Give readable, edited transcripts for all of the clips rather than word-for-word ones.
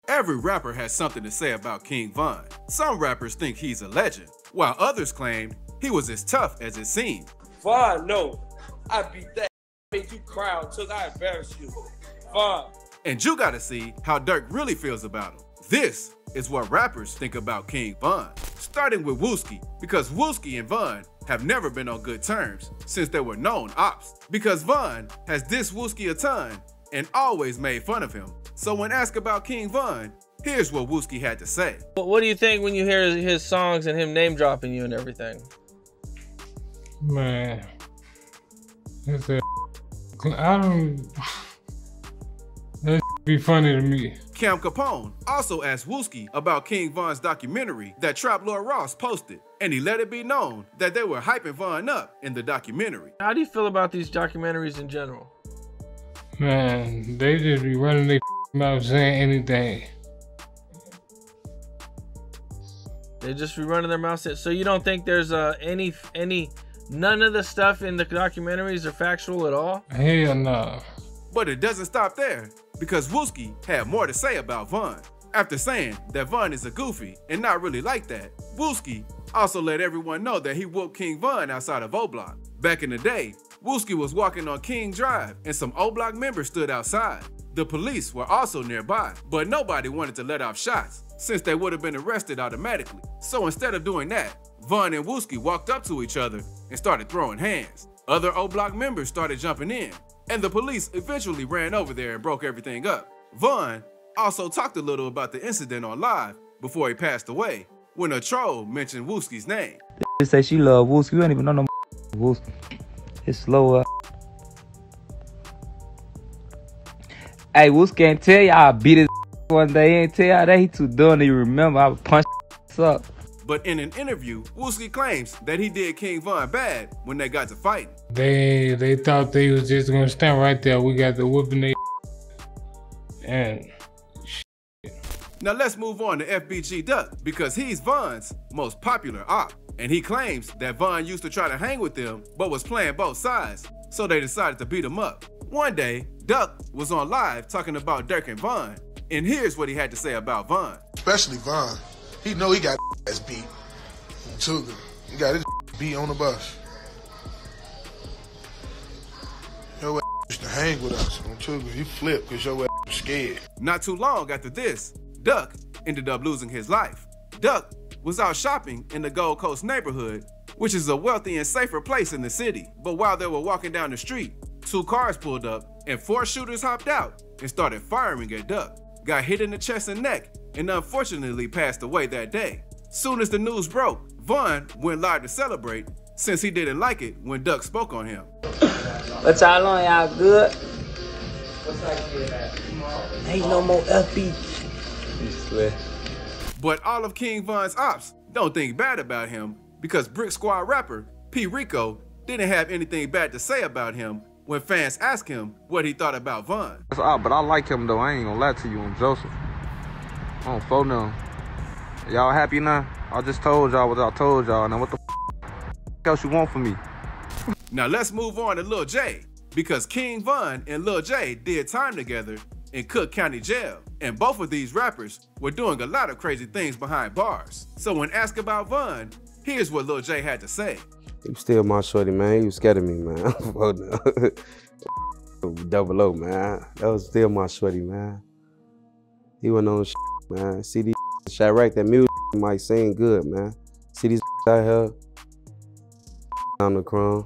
Every rapper has something to say about King Von. Some rappers think he's a legend, while others claimed he was as tough as it seemed. Von, no, I beat that. Made you cry until I embarrassed you. Von. And you gotta see how Dirk really feels about him. This is what rappers think about King Von. Starting with Wooski, because Wooski and Von have never been on good terms since they were known ops. Because Von has dissed Wooski a ton and always made fun of him. So when asked about King Von, here's what Wooski had to say. What do you think when you hear his songs and him name dropping you and everything? Man, it's a, I don't, that be funny to me. Cam Capone also asked Wooski about King Von's documentary that Trap Lord Ross posted, and he let it be known that they were hyping Von up in the documentary. How do you feel about these documentaries in general? Man, they just be running their mouth saying anything. They just be running their mouths. So you don't think there's none of the stuff in the documentaries are factual at all? Hell no. But it doesn't stop there, because Wooski had more to say about Von. After saying that Von is a goofy and not really like that, Wooski also let everyone know that he whooped King Von outside of O-Block. Back in the day, Wooski was walking on King Drive and some O-Block members stood outside. The police were also nearby, but nobody wanted to let off shots since they would have been arrested automatically. So instead of doing that, Von and Wooski walked up to each other and started throwing hands. Other O-Block members started jumping in, and the police eventually ran over there and broke everything up. Von also talked a little about the incident on live before he passed away, when a troll mentioned Wooski's name. They say she love Wooski. We don't even know no Wooski. It's slow. Hey, Wooski ain't tell y'all I beat his one day. He ain't tell y'all that he too dumb to remember. I would punch up. But in an interview, Wooski claims that he did King Von bad when they got to fighting. They thought they was just gonna stand right there. We got the whooping they and Now let's move on to FBG Duck, because he's Von's most popular op. And he claims that Von used to try to hang with them, but was playing both sides, so they decided to beat him up. One day, Duck was on live talking about Dirk and Von, and here's what he had to say about Von. Especially Von. He know he got ass beat. Too. He got his beat on the bus. Your ass used to hang with us on Tuga. He flipped because your ass was scared. Not too long after this, Duck ended up losing his life. Duck was out shopping in the Gold Coast neighborhood, which is a wealthy and safer place in the city. But while they were walking down the street, 2 cars pulled up and 4 shooters hopped out and started firing at Duck. Got hit in the chest and neck and unfortunately passed away that day. Soon as the news broke, Von went live to celebrate since he didn't like it when Duck spoke on him. What y'all on, y'all good? Ain't no more FB. But all of King Von's ops don't think bad about him, because Brick Squad rapper P. Rico didn't have anything bad to say about him when fans asked him what he thought about Von. But I like him though, I ain't gonna lie to you on Joseph. I don't phone them. Y'all happy now? I just told y'all what I told y'all. Now what the else you want from me? Now let's move on to Lil J, because King Von and Lil J did time together in Cook County Jail, and both of these rappers were doing a lot of crazy things behind bars. So when asked about Von, here's what Lil J had to say. He was still my shorty, man. He was scared of me, man. Double O, man. That was still my shorty, man. He went on shit, man. See these Chirac, that music might sing good, man. See these out here on the chrome.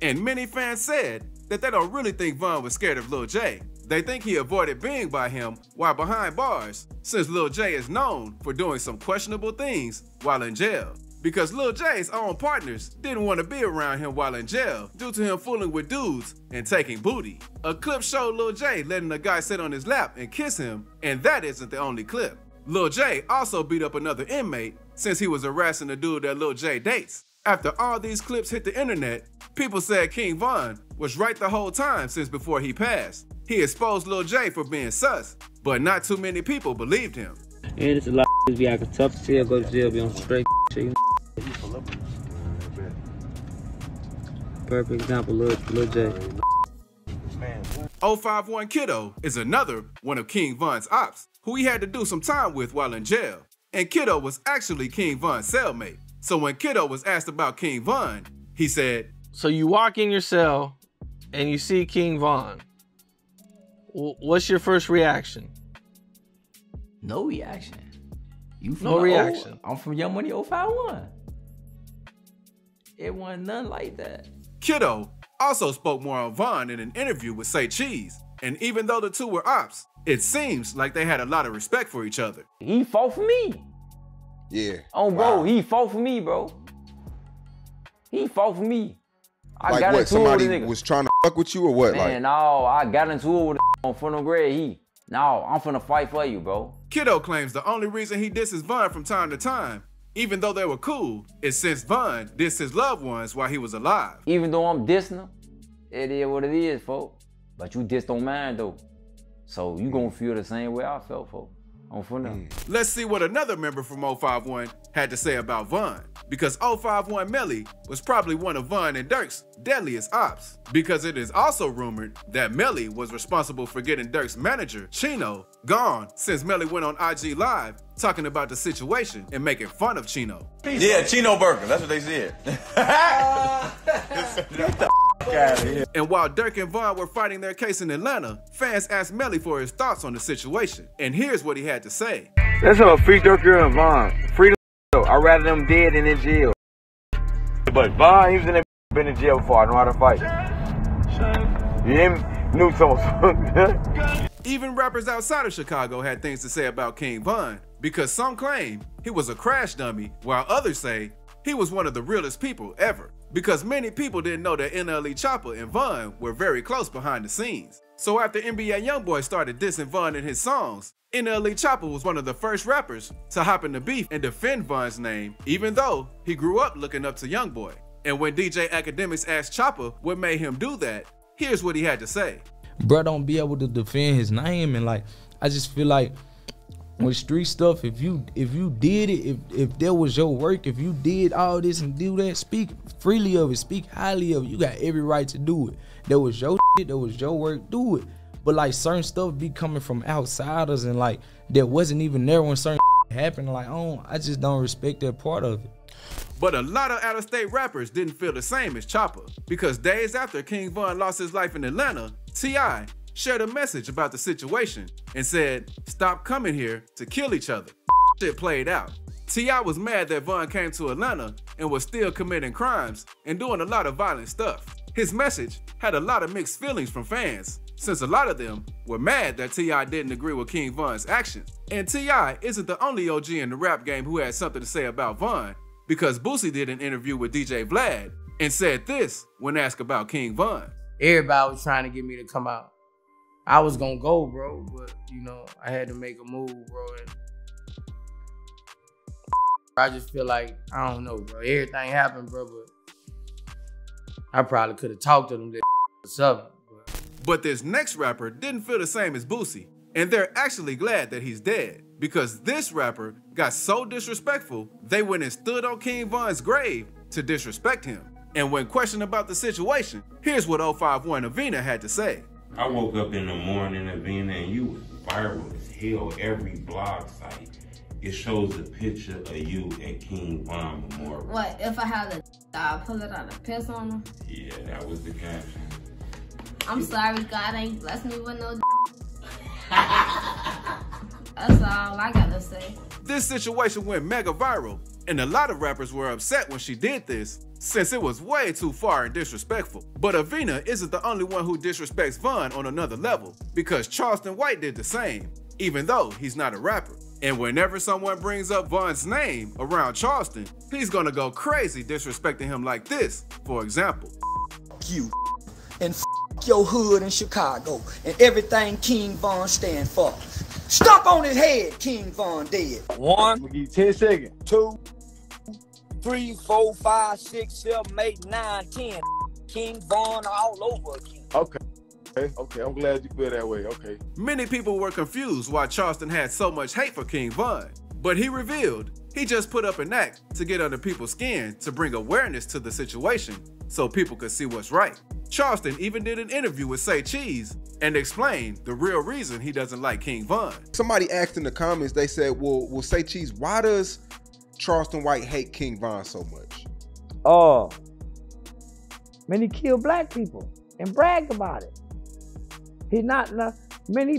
And many fans said that they don't really think Von was scared of Lil J. They think he avoided being by him while behind bars, since Lil J is known for doing some questionable things while in jail. Because Lil J's own partners didn't want to be around him while in jail due to him fooling with dudes and taking booty. A clip showed Lil J letting a guy sit on his lap and kiss him, and that isn't the only clip. Lil J also beat up another inmate since he was harassing the dude that Lil J dates. After all these clips hit the internet, people said King Von was right the whole time since before he passed. He exposed Lil J for being sus, but not too many people believed him. Yeah, it's a lot of be out of tough jail, go to jail, be on straight shit. Perfect example, Lil J. 051 Kiddo is another one of King Von's ops, who he had to do some time with while in jail. And Kiddo was actually King Von's cellmate. So when Kiddo was asked about King Von, he said, So you walk in your cell and you see King Von. What's your first reaction? No reaction. You from No reaction. I'm from Young Money 051. It wasn't nothing like that. Kiddo also spoke more on Von in an interview with Say Cheese. And even though the two were ops, it seems like they had a lot of respect for each other. He fought for me. Yeah. Oh, bro, he fought for me, bro. He fought for me. I like got what? into it with Somebody the nigga. was trying to fuck with you or what? Man, no, I got into it with the on front of grade. No, I'm finna fight for you, bro. Kiddo claims the only reason he disses Von from time to time, even though they were cool, is since Von dissed his loved ones while he was alive. Even though I'm dissing him, it is what it is, folks. But you dissed on mine, though. So you gonna feel the same way I felt, folks. I'm for now. Let's see what another member from 051 had to say about Von, because 051 Melly was probably one of Von and Dirk's deadliest ops, because it is also rumored that Melly was responsible for getting Dirk's manager, Chino, gone since Melly went on IG Live talking about the situation and making fun of Chino. Yeah, Chino Burger, that's what they said. Get the out of here. And while Dirk and Von were fighting their case in Atlanta, fans asked Melly for his thoughts on the situation, and here's what he had to say. Let's have a free Dirker and Von. Free the I'd rather them dead than in jail. But Von, he was in that been in jail before. I know how to fight. You hear me? Knew something. Even rappers outside of Chicago had things to say about King Von, because some claim he was a crash dummy, while others say he was one of the realest people ever. Because many people didn't know that NLE Chopper and Von were very close behind the scenes. So after NBA Youngboy started dissing Von in his songs, NLE Chopper was one of the first rappers to hop in the beef and defend Von's name, even though he grew up looking up to Youngboy. And when DJ Academics asked Chopper what made him do that, here's what he had to say. Bro don't be able to defend his name, and like, I just feel like with street stuff, if you did it, if that was your work, if you did all this and do that, speak freely of it, speak highly of it, you got every right to do it. That was your shit, that was your work, do it. But like certain stuff be coming from outsiders and like that wasn't even there when certain happened. Like, I just don't respect that part of it. But a lot of out-of-state rappers didn't feel the same as Chopper, because days after King Von lost his life in Atlanta, T.I. shared a message about the situation and said, "Stop coming here to kill each other." Shit played out. T.I. was mad that Von came to Atlanta and was still committing crimes and doing a lot of violent stuff. His message had a lot of mixed feelings from fans, since a lot of them were mad that T.I. didn't agree with King Von's actions. And T.I. isn't the only OG in the rap game who had something to say about Von, because Boosie did an interview with DJ Vlad and said this when asked about King Von. Everybody was trying to get me to come out. I was gonna go, bro, but you know, I had to make a move, bro. And I just feel like, I don't know, bro. Everything happened, bro, but I probably could have talked to them or something. But this next rapper didn't feel the same as Boosie, and they're actually glad that he's dead, because this rapper got so disrespectful, they went and stood on King Von's grave to disrespect him. And when questioned about the situation, here's what 051 Avina had to say. I woke up in the morning, Avina, and you was viral as hell. Every blog site, it shows a picture of you at King Von Memorial. What, if I had to pull it out and piss on him? Yeah, that was the caption. I'm sorry, God ain't blessed me with no That's all I gotta say. This situation went mega viral, and a lot of rappers were upset when she did this, since it was way too far and disrespectful. But Avina isn't the only one who disrespects Von on another level, because Charleston White did the same, even though he's not a rapper. And whenever someone brings up Von's name around Charleston, he's gonna go crazy disrespecting him like this, for example. You and your hood in Chicago and everything King Von stand for. Stomp on his head, King Von dead. 1, We'll give you 10 seconds. 2, 3, 4, 5, 6, 7, 8, 9, 10. King Von all over again. Okay, I'm glad you feel that way, okay. Many people were confused why Charleston had so much hate for King Von, but he revealed he just put up an act to get under people's skin to bring awareness to the situation so people could see what's right. Charleston even did an interview with Say Cheese and explained the real reason he doesn't like King Von. Somebody asked in the comments, they said, well, Say Cheese, why does Charleston White hate King Von so much? Oh, man, he killed black people and bragged about it. He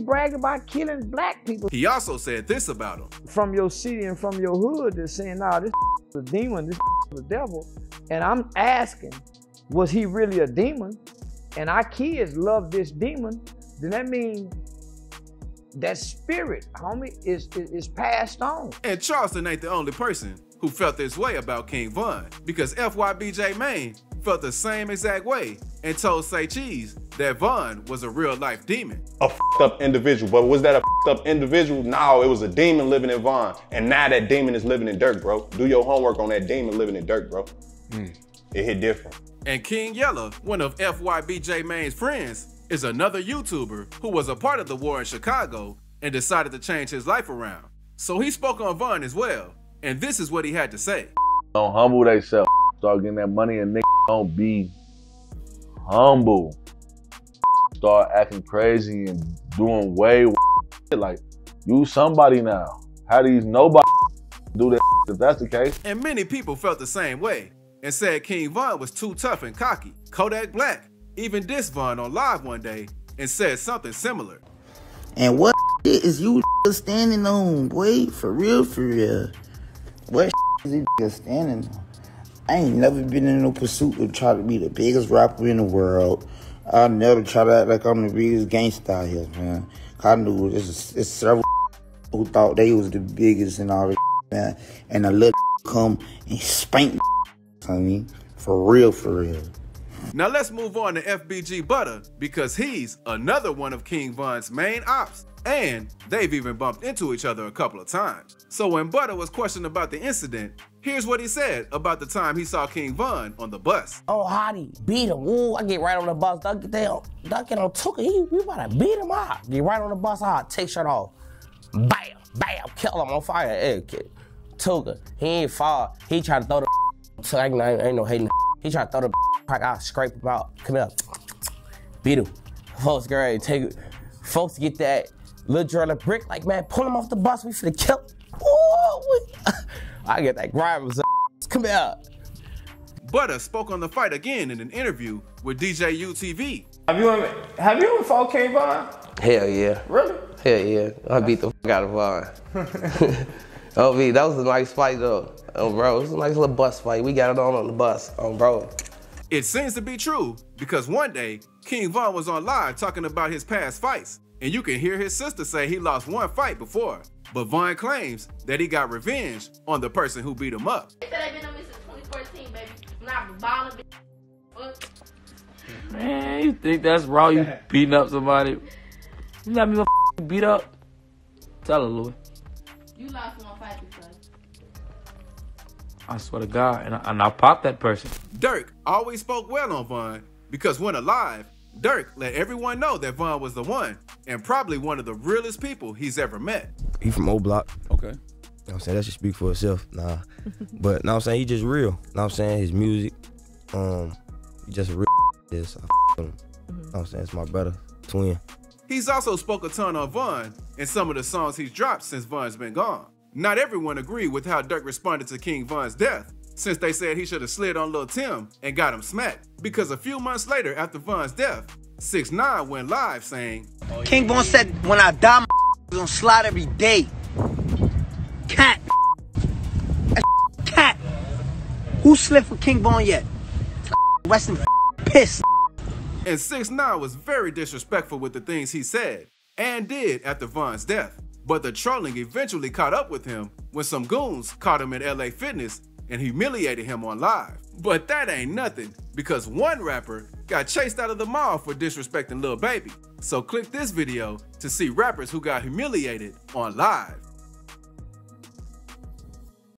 bragged about killing black people. He also said this about him. From your city and from your hood, they're saying, nah, this is a demon, this is a devil. And I'm asking, was he really a demon? And our kids love this demon, then that means that spirit, homie, is passed on. And Charleston ain't the only person who felt this way about King Von, because FYBJ Maine felt the same exact way and told Say Cheese that Von was a real life demon. A f***ed up individual, but was that a f***ed up individual? No, it was a demon living in Von, and now that demon is living in Dirk, bro. Do your homework on that demon living in Dirk, bro. It hit different. And King Yella, one of FYBJ Maine's friends, is another YouTuber who was a part of the war in Chicago and decided to change his life around. So he spoke on Von as well, and this is what he had to say. Don't humble themselves. Start getting that money and niggas don't be humble. Start acting crazy and doing way like you somebody now. How these nobody do that if that's the case? And many people felt the same way and said King Von was too tough and cocky. Kodak Black even dissed Von on live one day and said something similar. And what is you standing on, boy? For real, for real. What is you standing on? I ain't never been in no pursuit of trying to be the biggest rapper in the world. I never try to act like I'm the biggest gangster out here, man. I knew it's several who thought they was the biggest and all this, man. And I let come and spank on me. For real, for real. Now let's move on to FBG Butter, because he's another one of King Von's main ops, and they've even bumped into each other a couple of times. So when Butter was questioned about the incident, here's what he said about the time he saw King Von on the bus. Oh, Hottie, beat him. Ooh, I get right on the bus. Duck it on Tuka. We about to beat him out. Get right on the bus. Take shirt off. Bam, bam, kill him on fire. Hey, Tuka, he ain't fall. He tried to throw the ain't no hating. He tried to throw the crack out, scrape him out. Come here. Beat him. Folks, great. Folks get that little drill brick, like, man, pull him off the bus. We finna kill him. Ooh, I get that grime. Come here. Butter spoke on the fight again in an interview with DJ UTV. Have you ever fought King Von? Hell yeah. Really? Hell yeah. I beat the f out of Von. Oh, V, that was a nice fight though. Oh, bro, it was a nice little bus fight. We got it on the bus. Oh, bro. It seems to be true, because one day, King Von was on live talking about his past fights, and you can hear his sister say he lost one fight before. But Von claims that he got revenge on the person who beat him up. They said they've been on me since 2014, baby. I'm not balling, bitch. Man, you think that's raw? You beating up somebody? You let me beat up? Tell her, Louis. You lost one fight because. I swear to God, and I popped that person. Dirk always spoke well on Von, because when alive, Dirk let everyone know that Von was the one, and probably one of the realest people he's ever met. He from O Block. Okay. You know what I'm saying? That should speak for itself. Nah. But know what I'm saying, he just real. Know what I'm saying? His music. He just a real this. I him. Know what I'm saying? It's my brother, twin. He's also spoke a ton on Von in some of the songs he's dropped since Von's been gone. Not everyone agreed with how Dirk responded to King Von's death, since they said he should have slid on Lil Tim and got him smacked. Because a few months later after Von's death, 6ix9ine went live saying, King Von said, when I die, my gonna slide every day. Cat. Cat. Who slid for King Von yet? Weston pissed. And 6ix9ine was very disrespectful with the things he said and did after Von's death. But the trolling eventually caught up with him when some goons caught him in LA Fitness and humiliated him on live. But that ain't nothing, because one rapper got chased out of the mall for disrespecting Lil Baby. So click this video to see rappers who got humiliated on live.